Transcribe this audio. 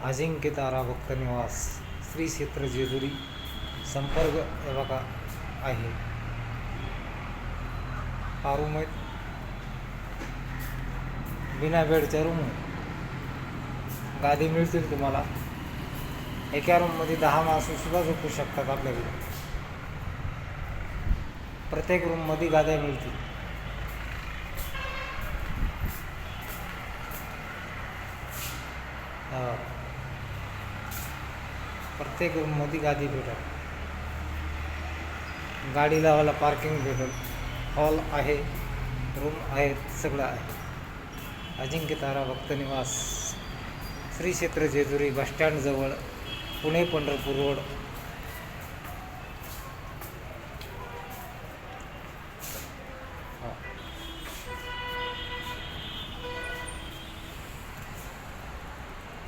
अजिंक्य तारा भक्त निवास श्री क्षेत्र जेजुरी संपर्क हे बघा आहे. हा रूम आहेत बिना बेडच्या रूम. गादी मिळतील तुम्हाला. एका रूममध्ये 10 माणसं सुद्धा झोपू शकतात आपल्याकडे. प्रत्येक रूममध्ये गाद्या मिळतील. प्रत्येक रूममध्ये गादी भेटेल. गाडी लावायला पार्किंग भेटेल. हॉल आहे, रूम आहेत, सगळं आहे. अजिंक्य तारा भक्त निवास श्री क्षेत्र जेजुरी बसस्टँडजवळ, पुणे पंढरपूर रोड.